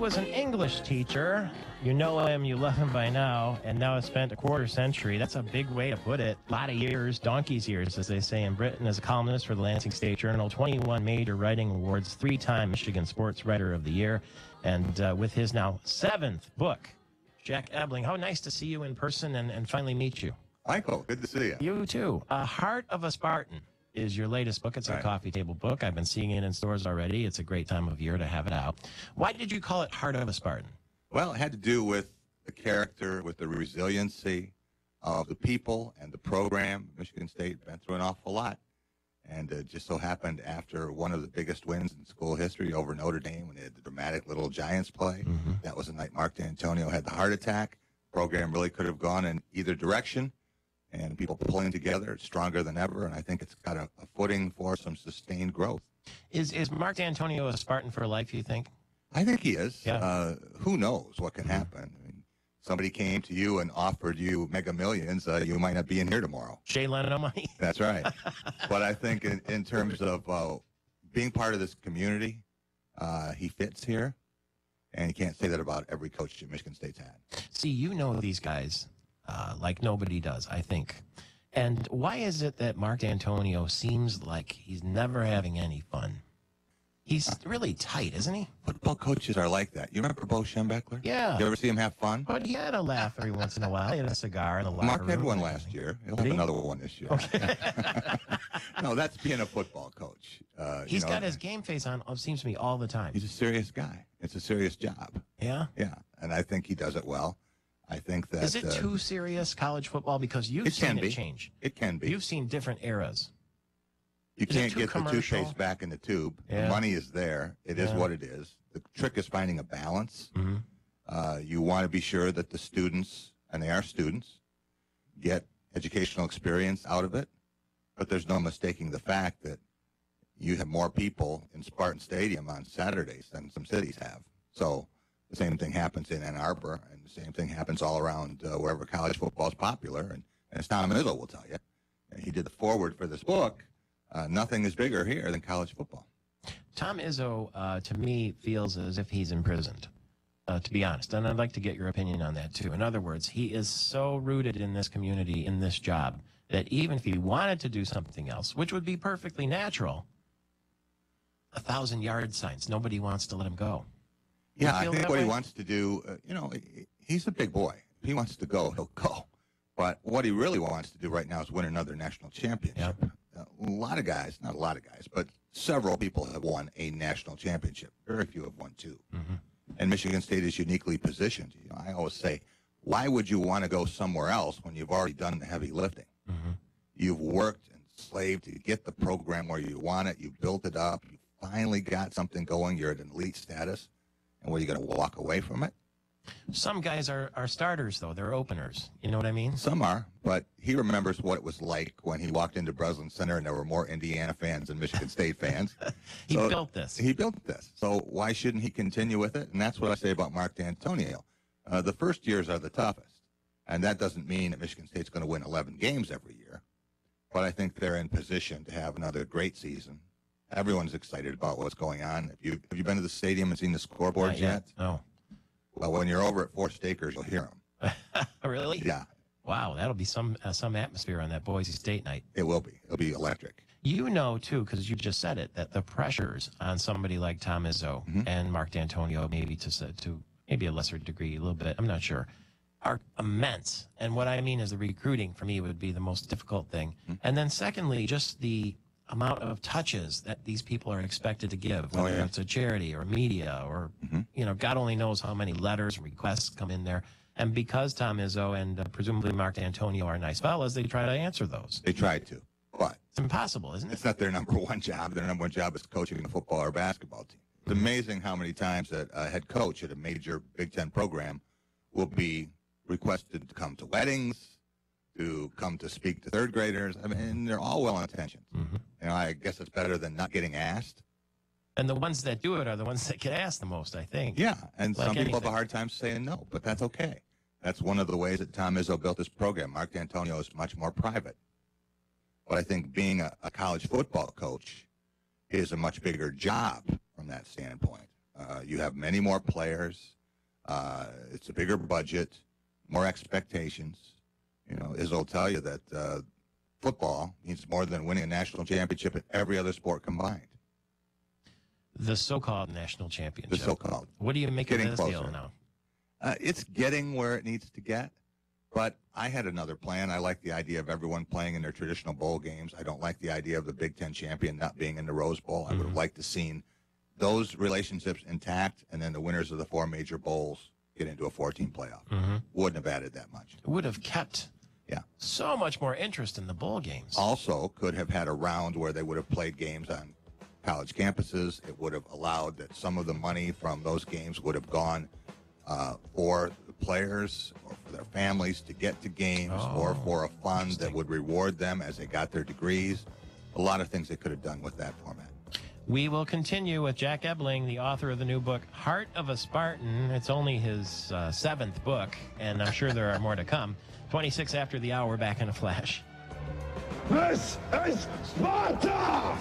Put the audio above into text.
Was an English teacher. You know him, you love him by now, and now has spent a quarter century. That's a big way to put it. A lot of years, donkey's years, as they say in Britain, as a columnist for the Lansing State Journal, 21 major writing awards, 3-time Michigan Sportswriter of the Year, and with his now 7th book, Jack Ebling. How nice to see you in person and finally meet you. Michael, good to see you. You too. Heart of a Spartan is your latest book. It's a coffee table book. I've been seeing it in stores already. It's a great time of year to have it out. Why did you call it Heart of a Spartan? Well, it had to do with the character, with the resiliency of the people and the program. Michigan State been through an awful lot. And it just so happened after one of the biggest wins in school history over Notre Dame, when they had the dramatic Little Giants play, that was the night Mark D'Antonio had the heart attack. The program really could have gone in either direction. And people pulling together, it's stronger than ever, and I think it's got a footing for some sustained growth. Is Mark D'Antonio a Spartan for life, you think? I think he is. Yeah. Who knows what can happen? I mean, somebody came to you and offered you mega millions, you might not be in here tomorrow. Jay Leno money? That's right. But I think in terms of being part of this community, he fits here, and you can't say that about every coach that Michigan State's had. See, you know these guys like nobody does, I think. And why is it that Mark D'Antonio seems like he's never having any fun? He's really tight, isn't he? Football coaches are like that. You remember Bo Schembechler? Yeah. You ever see him have fun? But he had a laugh every once in a while. He had a cigar in the locker Mark room. had one last year. He'll have another one this year. Okay. No, that's being a football coach. He's got his game face on, it seems to me, all the time. He's a serious guy. It's a serious job. Yeah? Yeah, and I think he does it well. I think that... Is it too serious, college football? Because you've seen it change. It can be. You've seen different eras. You can't get the toothpaste back in the tube. Yeah. The money is there. It is what it is. The trick is finding a balance. You want to be sure that the students, and they are students, get educational experience out of it. But there's no mistaking the fact that you have more people in Spartan Stadium on Saturdays than some cities have. So the same thing happens in Ann Arbor, and the same thing happens all around wherever college football is popular. And as Tom Izzo will tell you, he did the foreword for this book. Nothing is bigger here than college football. Tom Izzo, to me, feels as if he's imprisoned, to be honest. And I'd like to get your opinion on that, too. In other words, he is so rooted in this community, in this job, that even if he wanted to do something else, which would be perfectly natural, 1,000-yard signs, nobody wants to let him go. Yeah, I think what he wants to do, he's a big boy. If he wants to go, he'll go. But what he really wants to do right now is win another national championship. Yep. A lot of guys, not a lot of guys, but several people have won a national championship. Very few have won two. And Michigan State is uniquely positioned. I always say, why would you want to go somewhere else when you've already done the heavy lifting? You've worked and slaved to get the program where you want it. You built it up. You finally got something going. You're at an elite status. And what, are you going to walk away from it? Some guys are starters, though. They're openers. You know what I mean? Some are, but he remembers what it was like when he walked into Breslin Center and there were more Indiana fans than Michigan State fans. He built this. He built this. So why shouldn't he continue with it? And that's what I say about Mark D'Antonio. The first years are the toughest, and that doesn't mean that Michigan State's going to win 11 games every year. But I think they're in position to have another great season. Everyone's excited about what's going on. Have you been to the stadium and seen the scoreboards yet? No. Well, when you're over at Forest Acres, you'll hear them. Really? Yeah. Wow, that'll be some atmosphere on that Boise State night. It will be. It'll be electric. You know, too, because you just said it, that the pressures on somebody like Tom Izzo and Mark D'Antonio, maybe to maybe a lesser degree, a little bit, I'm not sure, are immense. And what I mean is the recruiting, for me, would be the most difficult thing. And then secondly, just the amount of touches that these people are expected to give, whether it's a charity or media or, God only knows how many letters and requests come in there. And because Tom Izzo and presumably Mark D'Antonio are nice fellas, they try to answer those. They try to, but it's impossible, isn't it? It's not their number one job. Their number one job is coaching a football or basketball team. It's amazing how many times that a head coach at a major Big Ten program will be requested to come to weddings, to come to speak to third graders. I mean, they're all well-intentioned. I guess it's better than not getting asked. And the ones that do it are the ones that get asked the most, I think. Yeah, and like some people have a hard time saying no, but that's okay. That's one of the ways that Tom Izzo built this program. Mark D'Antonio is much more private. But I think being a college football coach is a much bigger job from that standpoint. You have many more players. It's a bigger budget, more expectations. You know, Izzo will tell you that football means more than winning a national championship in every other sport combined. The so-called national championship. The so-called. What do you make of Getting this closer. deal now? It's getting where it needs to get, but I had another plan. I like the idea of everyone playing in their traditional bowl games. I don't like the idea of the Big Ten champion not being in the Rose Bowl. I would have liked to seen those relationships intact, and then the winners of the 4 major bowls get into a 14 playoff. Wouldn't have added that much. It would have kept so much more interest in the bowl games. Also, could have had a round where they would have played games on college campuses. It would have allowed that some of the money from those games would have gone for the players or for their families to get to games, or for a fund that would reward them as they got their degrees. A lot of things they could have done with that format. We will continue with Jack Ebling, the author of the new book, Heart of a Spartan. It's only his 7th book, and I'm sure there are more to come. 26 after the hour, back in a flash. This is Sparta!